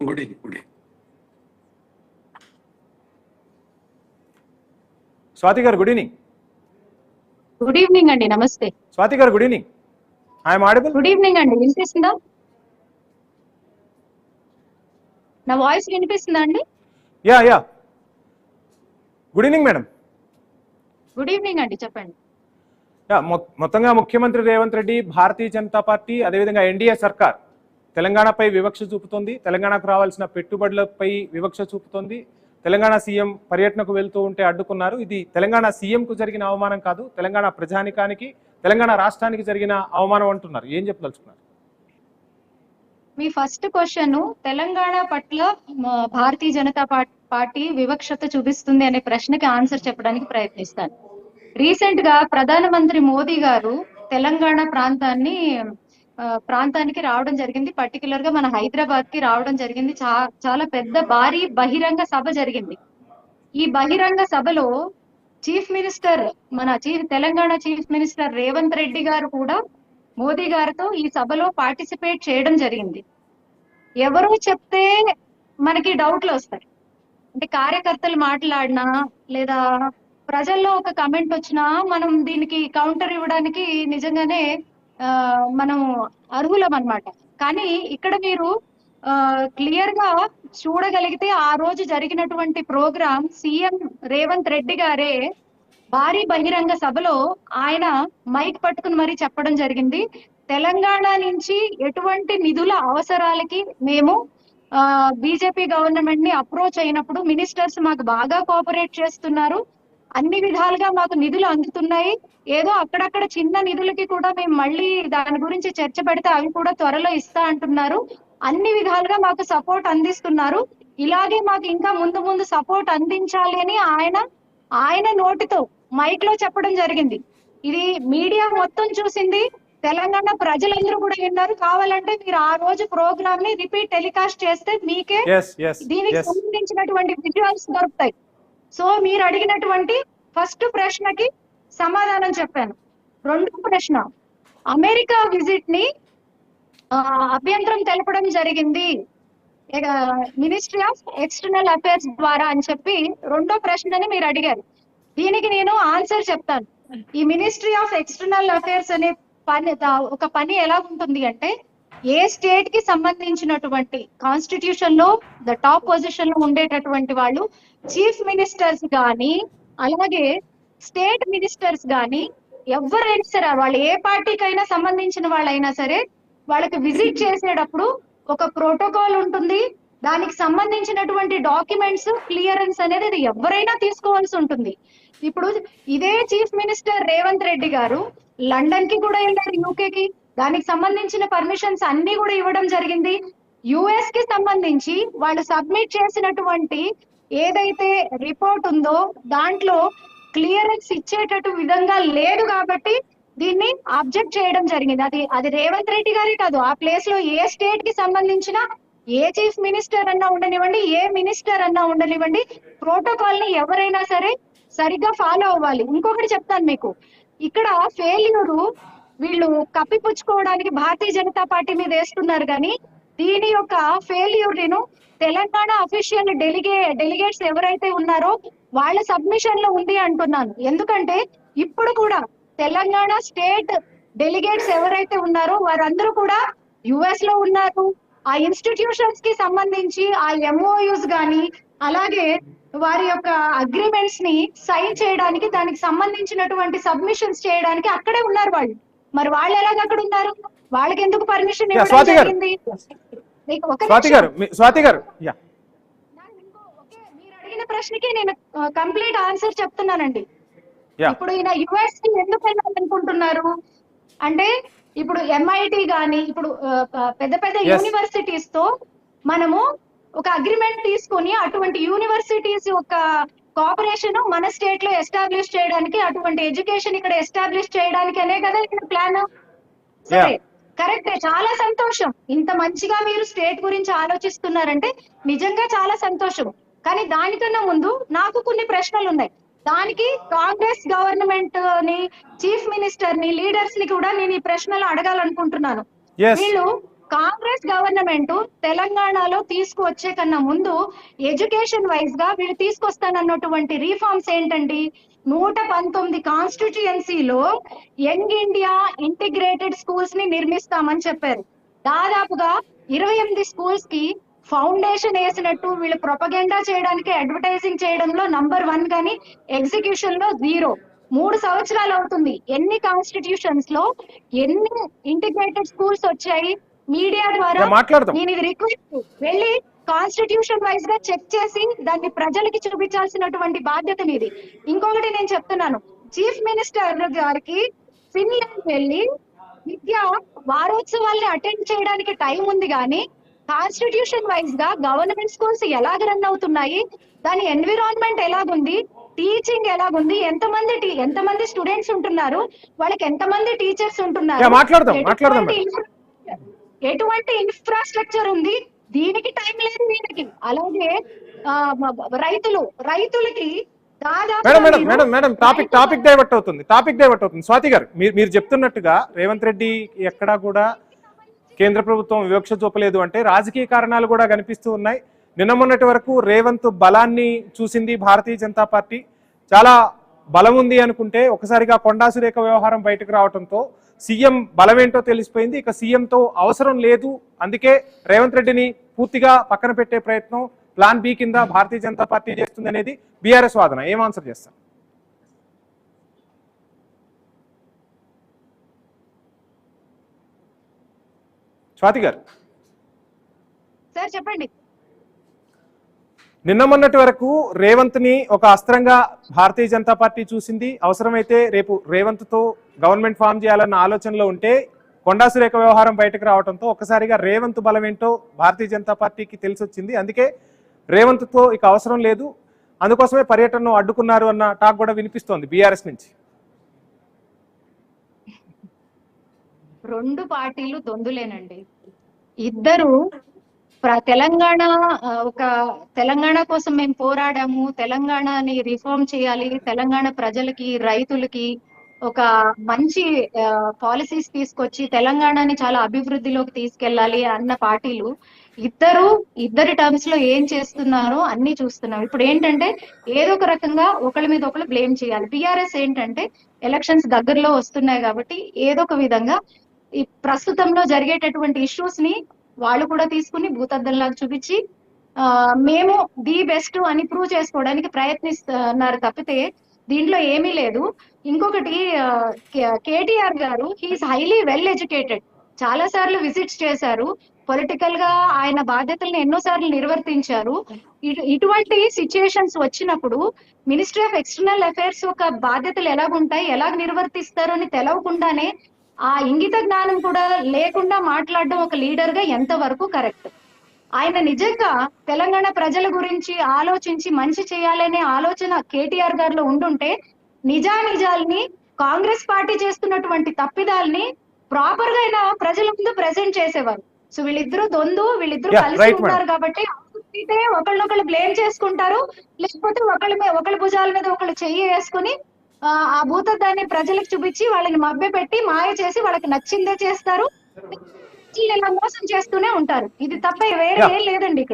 Good evening. Good evening. Swathi గారు good evening. Good evening అండి, నమస్తే. స్వాతి గారు good evening. I'm audible? Good evening అండి, వినిపిస్తుందా? నా వాయిస్ వినిపిస్తుందా అండి? Yeah yeah. Good evening madam. Good evening అండి, చెప్పండి. మొత్తంగా ముఖ్యమంత్రి రేవంత్ రెడ్డి, భారతీయ జనతా పార్టీ, అదేవిధంగా ఎన్డీఏ సర్కార్ తెలంగాణపై వివక్ష చూపుతోంది. తెలంగాణకు రావాల్సిన పెట్టుబడులపై వివక్ష చూపుతోంది. తెలంగాణ సీఎం పర్యటనకు వెళ్తూ ఉంటే అడ్డుకున్నారు. ఇది తెలంగాణ సీఎంకు జరిగిన అవమానం కాదు, తెలంగాణ ప్రజానికానికి, తెలంగాణ రాష్ట్రానికి జరిగిన అవమానం అంటున్నారు. ఏం చెప్పదలుచుకున్నారు? మీ ఫస్ట్ క్వశ్చన్, తెలంగాణ పట్ల భారతీయ జనతా పార్టీ వివక్షత చూపిస్తుంది అనే ప్రశ్నకి ఆన్సర్ చెప్పడానికి ప్రయత్నిస్తాను. రీసెంట్ గా ప్రధానమంత్రి మోదీ గారు తెలంగాణ ప్రాంతానికి రావడం జరిగింది. పర్టికులర్ గా మన హైదరాబాద్ కి రావడం జరిగింది. చాలా పెద్ద భారీ బహిరంగ సభ జరిగింది. ఈ బహిరంగ సభలో తెలంగాణ చీఫ్ మినిస్టర్ రేవంత్ రెడ్డి గారు కూడా మోదీ గారితో ఈ సభలో పార్టిసిపేట్ చేయడం జరిగింది. ఎవరో చెప్తే మనకి డౌట్లు వస్తాయి. అంటే కార్యకర్తలు మాట్లాడినా లేదా ప్రజల్లో ఒక కమెంట్ వచ్చినా మనం దీనికి కౌంటర్ ఇవ్వడానికి నిజంగానే మనం అర్హులం అన్నమాట. కానీ ఇక్కడ మీరు క్లియర్ గా చూడగలిగితే ఆ రోజు జరిగినటువంటి ప్రోగ్రామ్ సీఎం రేవంత్ రెడ్డి గారే భారీ బహిరంగ సభలో ఆయన మైక్ పట్టుకుని మరీ చెప్పడం జరిగింది. తెలంగాణ నుంచి ఎటువంటి నిధుల అవసరాలకి మేము బీజేపీ గవర్నమెంట్ ని అప్రోచ్ అయినప్పుడు మినిస్టర్స్ మాకు బాగా కోఆపరేట్ చేస్తున్నారు, అన్ని విధాలుగా మాకు నిధులు అందుతున్నాయి. ఏదో అక్కడక్కడ చిన్న నిధులకి కూడా మేము మళ్ళీ దాని గురించి చర్చ పెడితే అవి కూడా త్వరలో ఇస్తా అంటున్నారు. అన్ని విధాలుగా మాకు సపోర్ట్ అందిస్తున్నారు. ఇలాగే మాకు ఇంకా ముందు సపోర్ట్ అందించాలి అని ఆయన నోటితో మైక్ లో చెప్పడం జరిగింది. ఇది మీడియా మొత్తం చూసింది, తెలంగాణ ప్రజలందరూ కూడా విన్నారు. కావాలంటే మీరు ఆ రోజు ప్రోగ్రామ్ ని రిపీట్ టెలికాస్ట్ చేస్తే మీకే దీనికి సంబంధించినటువంటి విజువల్స్ దొరుకుతాయి. సో మీరు అడిగినటువంటి ఫస్ట్ ప్రశ్నకి సమాధానం చెప్పాను. రెండో ప్రశ్న, అమెరికా విజిట్ ని అభ్యంతరం తెలపడం జరిగింది మినిస్ట్రీ ఆఫ్ ఎక్స్టర్నల్ అఫైర్స్ ద్వారా అని చెప్పి రెండో ప్రశ్నని మీరు అడిగారు. దీనికి నేను ఆన్సర్ చెప్తాను. ఈ మినిస్ట్రీ ఆఫ్ ఎక్స్టర్నల్ అఫైర్స్ అనే ఒక పని ఎలా ఉంటుంది అంటే, ఏ స్టేట్ కి సంబంధించినటువంటి కాన్స్టిట్యూషన్ లో ద టాప్ పొజిషన్ లో ఉండేటటువంటి వాళ్ళు చీఫ్ మినిస్టర్స్ గాని అలాగే స్టేట్ మినిస్టర్స్ గాని ఎవరైనా సరే, వాళ్ళు ఏ పార్టీకైనా సంబంధించిన వాళ్ళైనా సరే, వాళ్ళకి విజిట్ చేసేటప్పుడు ఒక ప్రోటోకాల్ ఉంటుంది. దానికి సంబంధించినటువంటి డాక్యుమెంట్స్ క్లియరెన్స్ అనేది అది ఎవరైనా తీసుకోవాల్సి ఉంటుంది. ఇప్పుడు ఇదే చీఫ్ మినిస్టర్ రేవంత్ రెడ్డి గారు లండన్ కి కూడా వెళ్ళారు, యూకేకి. దానికి సంబంధించిన పర్మిషన్స్ అన్ని కూడా ఇవ్వడం జరిగింది. యుఎస్ కి సంబంధించి వాళ్ళు సబ్మిట్ చేసినటువంటి ఏదైతే రిపోర్ట్ ఉందో దాంట్లో క్లియరెన్స్ ఇచ్చేటట్టు విధంగా లేదు కాబట్టి దీన్ని అబ్జెక్ట్ చేయడం జరిగింది. అది రేవంత్ రెడ్డి గారే కాదు, ఆ ప్లేస్ లో ఏ స్టేట్ కి సంబంధించిన ఏ చీఫ్ మినిస్టర్ అన్నా ఉండనివ్వండి, ఏ మినిస్టర్ అన్నా ఉండనివ్వండి, ప్రోటోకాల్ ని ఎవరైనా సరే సరిగ్గా ఫాలో అవ్వాలి. ఇంకొకటి చెప్తాను మీకు, ఇక్కడ ఫెయిల్యూర్ వీళ్ళు కప్పిపుచ్చుకోవడానికి భారతీయ జనతా పార్టీ మీద వేస్తున్నారు. కానీ దీని యొక్క ఫెయిల్యూర్ నేను తెలంగాణ అఫీషియల్ డెలిగేట్స్ ఎవరైతే ఉన్నారో వాళ్ళ సబ్మిషన్ లో ఉంది అంటున్నాను. ఎందుకంటే ఇప్పుడు కూడా తెలంగాణ స్టేట్ డెలిగేట్స్ ఎవరైతే ఉన్నారో వారందరూ కూడా యుఎస్ లో ఉన్నారు. ఆ ఇన్స్టిట్యూషన్స్ కి సంబంధించి ఆ ఎంఓయూస్ గాని అలాగే వారి యొక్క అగ్రిమెంట్స్ ని సైన్ చేయడానికి, దానికి సంబంధించినటువంటి సబ్మిషన్స్ చేయడానికి అక్కడే ఉన్నారు వాళ్ళు. మరి వాళ్ళు ఎలాగ అక్కడ ఉన్నారు? వాళ్ళకి ఎందుకు పర్మిషన్ ఇవ్వడం జరిగింది? మీరు అడిగిన ప్రశ్నకి నేను కంప్లీట్ ఆన్సర్ చెప్తున్నానండి. ఇప్పుడు ఈయన యుఎస్ కి ఎందుకు వెళ్ళాలనుకుంటున్నారు అంటే, ఇప్పుడు ఎంఐటి గాని ఇప్పుడు పెద్ద పెద్ద యూనివర్సిటీస్ తో మనము ఒక అగ్రిమెంట్ తీసుకొని అటువంటి యూనివర్సిటీస్ యొక్క కోఆపరేషన్ మన స్టేట్ లో ఎస్టాబ్లిష్ చేయడానికి, అటువంటి ఎడ్యుకేషన్ ఇక్కడ ఎస్టాబ్లిష్ చేయడానికి అనే కదా ఇక్కడ ప్లాన్. సరే, కరెక్టే, చాలా సంతోషం. ఇంత మంచిగా మీరు స్టేట్ గురించి ఆలోచిస్తున్నారంటే నిజంగా చాలా సంతోషం. కానీ దానికన్నా ముందు నాకు కొన్ని ప్రశ్నలు ఉన్నాయి. దానికి కాంగ్రెస్ గవర్నమెంట్ ని, చీఫ్ మినిస్టర్ ని, లీడర్స్ ని కూడా నేను ఈ ప్రశ్నలు అడగాలనుకుంటున్నాను. వీళ్ళు కాంగ్రెస్ గవర్నమెంట్ తెలంగాణలో తీసుకువచ్చే కన్నా ముందు ఎడ్యుకేషన్ వైజ్ గా వీళ్ళు తీసుకొస్తానన్నటువంటి రీఫార్మ్స్ ఏంటండి? 119 కాన్స్టిట్యుయెన్సీలో యంగ్ ఇండియా ఇంటిగ్రేటెడ్ స్కూల్స్ ని నిర్మిస్తామని చెప్పారు. దాదాపుగా 28 స్కూల్స్ కి ఫౌండేషన్ వేసినట్టు వీళ్ళు ప్రొపగెండా చేయడానికి, అడ్వర్టైజింగ్ చేయడంలో నంబర్ 1 కానీ ఎగ్జిక్యూషన్ లో 0. 3 సంవత్సరాలు అవుతుంది. ఎన్ని కాన్స్టిట్యూషన్స్ లో ఎన్ని ఇంటిగ్రేటెడ్ స్కూల్స్ వచ్చాయి? మీడియా ద్వారా మాట్లాడదాం. నేను ఇది రిక్వెస్ట్ వెళ్ళి కాన్స్టిట్యూషన్ వైజ్ గా చెక్ చేసి దాన్ని ప్రజలకి చూపించాల్సినటువంటి బాధ్యత మీది. ఇంకొకటి నేను చెప్తున్నాను, చీఫ్ మినిస్టర్ గారికి ఫిన్లాండ్ వెళ్ళి విద్యా వారోత్సవాల్ని అటెండ్ చేయడానికి టైం ఉంది, కానీ కాన్స్టిట్యూషన్ వైజ్ గా గవర్నమెంట్ స్కూల్స్ ఎలాగ రన్ అవుతున్నాయి, దాని ఎన్విరాన్మెంట్ ఎలాగుంది, టీచింగ్ ఎలాగుంది, ఎంతమంది స్టూడెంట్స్ ఉంటున్నారు, వాళ్ళకి ఎంతమంది టీచర్స్ ఉంటున్నారు, ఎటువంటి ఇన్ఫ్రాస్ట్రక్చర్ ఉంది, దీనికి టైం లేదు వీళ్ళకి. అలాగే రైతులకి టాపిక్ డైవర్ట్ అవుతుంది. స్వాతి గారు, మీరు చెప్తున్నట్టుగా రేవంత్ రెడ్డి ఎక్కడా కూడా కేంద్ర ప్రభుత్వం వివక్ష చూపలేదు అంటే రాజకీయ కారణాలు కూడా కనిపిస్తూ ఉన్నాయి. నిన్న మొన్నటి వరకు రేవంత్ బలాన్ని చూసింది భారతీయ జనతా పార్టీ, చాలా బలం ఉంది అనుకుంటే ఒకసారిగా కొండా సురేఖ వ్యవహారం బయటకు రావడంతో సీఎం బలమేంటో తెలిసిపోయింది. ఇక సీఎంతో అవసరం లేదు, అందుకే రేవంత్ రెడ్డిని పూర్తిగా పక్కన పెట్టే ప్రయత్నం ప్లాన్ బి కింద భారతీయ జనతా పార్టీ చేస్తుంది అనేది బీఆర్ఎస్ వాదన. ఏం ఆన్సర్ చేస్తారు? స్వాతి గారు సార్ చెప్పండి. నిన్న మొన్నటి వరకు రేవంత్ ని ఒక అస్త్రంగా భారతీయ జనతా పార్టీ చూసింది. అవసరమైతే రేపు రేవంత్ తో గవర్నమెంట్ ఫామ్ చేయాలన్న ఆలోచనలో ఉంటే కొండా సురేఖ వ్యవహారం బయటకు రావడంతో ఒక్కసారిగా రేవంత్ బలం ఏంటో భారతీయ జనతా పార్టీకి తెలిసొచ్చింది. అందుకే రేవంత్ తో ఇక అవసరం లేదు, అందుకోసమే పర్యటనను అడ్డుకున్నారు అన్న టాక్ కూడా వినిపిస్తోంది బీఆర్ఎస్ నుంచి. రెండు పార్టీలు దొందులేనండి. ఇద్దరు తెలంగాణ కోసం మేము పోరాడాము, తెలంగాణని రిఫార్మ్ చేయాలి, తెలంగాణ ప్రజలకి రైతులకి ఒక మంచి పాలసీస్ తీసుకొచ్చి తెలంగాణని చాలా అభివృద్ధిలోకి తీసుకెళ్లాలి అన్న పార్టీలు ఇద్దరి టర్మ్స్ లో ఏం చేస్తున్నారో అన్ని చూస్తున్నాం. ఇప్పుడు ఏంటంటే ఏదో ఒక రకంగా ఒకళ్ళ మీద ఒకళ్ళు బ్లేమ్ చేయాలి. బీఆర్ఎస్ ఏంటంటే ఎలక్షన్స్ దగ్గరలో వస్తున్నాయి కాబట్టి ఏదో ఒక విధంగా ఈ ప్రస్తుతంలో జరిగేటటువంటి ఇష్యూస్ ని వాళ్ళు కూడా తీసుకుని భూతద్దంలాగా చూపించి మేము ది బెస్ట్ అని ప్రూవ్ చేసుకోవడానికి ప్రయత్నిస్తున్నారు తప్పితే దీంట్లో ఏమీ లేదు. ఇంకొకటి, కేటీఆర్ గారు హీఈస్ హైలీ వెల్ ఎడ్యుకేటెడ్, చాలా సార్లు విజిట్స్ చేశారు, పొలిటికల్ గా ఆయన బాధ్యతల్ని ఎన్నోసార్లు నిర్వర్తించారు. ఇటువంటి సిచ్యుయేషన్స్ వచ్చినప్పుడు మినిస్ట్రీ ఆఫ్ ఎక్స్టర్నల్ అఫైర్స్ యొక్క బాధ్యతలు ఎలాగుంటాయి, ఎలాగ నిర్వర్తిస్తారు అని తెలవకుండానే ఆ ఇంగిత జ్ఞానం కూడా లేకుండా మాట్లాడడం ఒక లీడర్ గా ఎంతవరకు కరెక్ట్? ఆయన నిజంగా తెలంగాణ ప్రజల గురించి ఆలోచించి మంచి చేయాలనే ఆలోచన కేటీఆర్ గారిలో ఉండుంటే నిజాల్ని, కాంగ్రెస్ పార్టీ చేస్తున్నటువంటి తప్పిదాల్ని ప్రాపర్ గా ఆయన ప్రజల ముందు ప్రెజెంట్ చేసేవారు. సో వీళ్ళిద్దరూ కలిసి ఉన్నారు కాబట్టి అయితే ఒకళ్ళనొకళ్ళు బ్లేమ్ చేసుకుంటారు, లేకపోతే ఒకళ్ళ భుజాల మీద ఒకళ్ళు చెయ్యి వేసుకుని ఆ భూతద్దాన్ని ప్రజలకు చూపించి వాళ్ళని మభ్య పెట్టి మాయ చేసి వాళ్ళకి నచ్చిందే చేస్తారు, ఇలా మోసం చేస్తూనే ఉంటారు. ఇది తప్ప వేరే ఏం లేదండి ఇక్కడ.